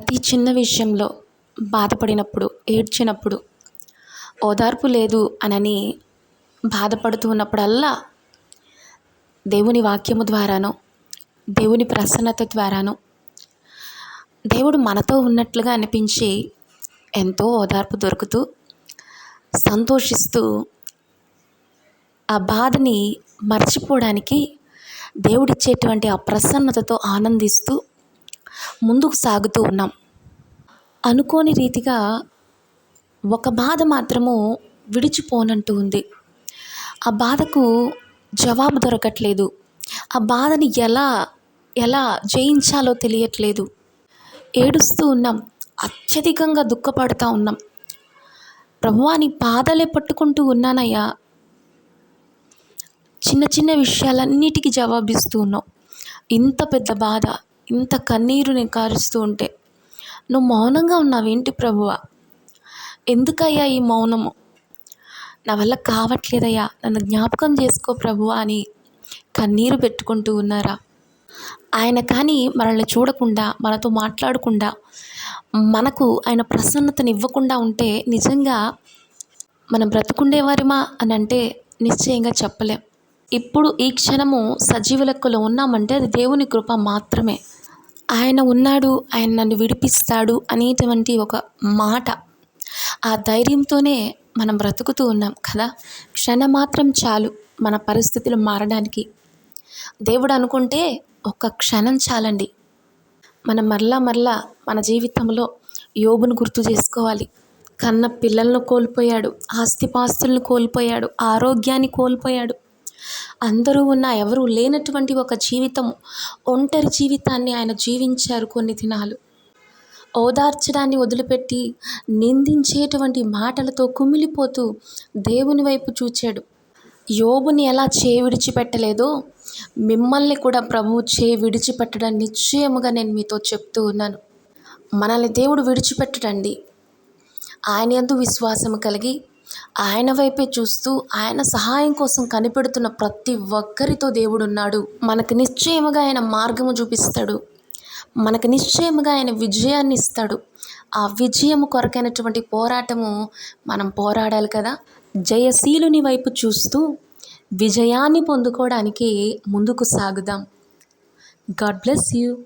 ప్రతి చిన్న విషయంలో బాధపడినప్పుడు, ఏడ్చినప్పుడు, ఓదార్పు లేదు అనని బాధపడుతూ ఉన్నప్పుడల్లా దేవుని వాక్యము ద్వారానో, దేవుని ప్రసన్నత ద్వారానో, దేవుడు మనతో ఉన్నట్లుగా అనిపించి ఎంతో ఓదార్పు దొరుకుతూ, సంతోషిస్తూ, ఆ బాధని మర్చిపోవడానికి దేవుడిచ్చేటువంటి ఆ ప్రసన్నతతో ఆనందిస్తూ ముందుకు సాగుతూ ఉన్నాం. అనుకోని రీతిగా ఒక బాధ మాత్రము విడిచిపోనంటూ ఉంది. ఆ బాధకు జవాబు దొరకట్లేదు. ఆ బాధని ఎలా జయించాలో తెలియట్లేదు. ఏడుస్తూ ఉన్నాం, అత్యధికంగా దుఃఖపడుతూ ఉన్నాం. ప్రభువా, నీ పాదాలే పట్టుకుంటూ ఉన్నానయ్యా. చిన్న చిన్న విషయాలన్నిటికీ జవాబిస్తూ ఉన్నావు. ఇంత పెద్ద బాధ, ఇంత కన్నీరు నేను కారుస్తూ ఉంటే నువ్వు మౌనంగా ఉన్నావేంటి ప్రభువా? ఎందుకయ్యా ఈ మౌనము? నా వల్ల కావట్లేదయ్యా, నన్ను జ్ఞాపకం చేసుకో ప్రభువా అని కన్నీరు పెట్టుకుంటూ ఉన్నారా? ఆయన కానీ మనల్ని చూడకుండా, మనతో మాట్లాడకుండా, మనకు ఆయన ప్రసన్నతను ఇవ్వకుండా ఉంటే నిజంగా మనం బ్రతుకుండేవారిమా అని అంటే నిశ్చయంగా చెప్పలేం. ఇప్పుడు ఈ క్షణము సజీవ లెక్కలో ఉన్నామంటే అది దేవుని కృప మాత్రమే. ఆయన ఉన్నాడు, ఆయన నన్ను విడిపిస్తాడు అనేటువంటి ఒక మాట, ఆ ధైర్యంతోనే మనం బ్రతుకుతూ ఉన్నాం కదా. క్షణం మాత్రం చాలు మన పరిస్థితులు మారడానికి. దేవుడు అనుకుంటే ఒక్క క్షణం చాలండి. మనం మరలా మన జీవితంలో యోబును గుర్తు చేసుకోవాలి. కన్న పిల్లలను కోల్పోయాడు, ఆస్తిపాస్తులను కోల్పోయాడు, ఆరోగ్యాన్ని కోల్పోయాడు. అందరూ ఉన్నా ఎవరూ లేనటువంటి ఒక జీవితము, ఒంటరి జీవితాన్ని ఆయన జీవించారు కొన్ని దినాలు. ఓదార్చడాన్ని వదిలిపెట్టి నిందించేటువంటి మాటలతో కుమిలిపోతూ దేవుని వైపు చూచాడు. యోబుని ఎలా విడిచిపెట్టలేదో మిమ్మల్ని కూడా ప్రభువు విడిచిపెట్టడం నిశ్చయముగా నేను మీతో చెప్తూ ఉన్నాను. మనల్ని దేవుడు విడిచిపెట్టడండి. ఆయన యందు విశ్వాసం కలిగి ఆయన వైపే చూస్తూ ఆయన సహాయం కోసం కనిపెడుతున్న ప్రతి ఒక్కరితో దేవుడు ఉన్నాడు. మనకు నిశ్చయముగా ఆయన మార్గము చూపిస్తాడు. మనకు నిశ్చయముగా ఆయన విజయాన్ని ఇస్తాడు. ఆ విజయము కొరకైనటువంటి పోరాటము మనం పోరాడాలి కదా. జయశీలుని వైపు చూస్తూ విజయాన్ని పొందుకోవడానికి ముందుకు సాగుదాం. God bless you.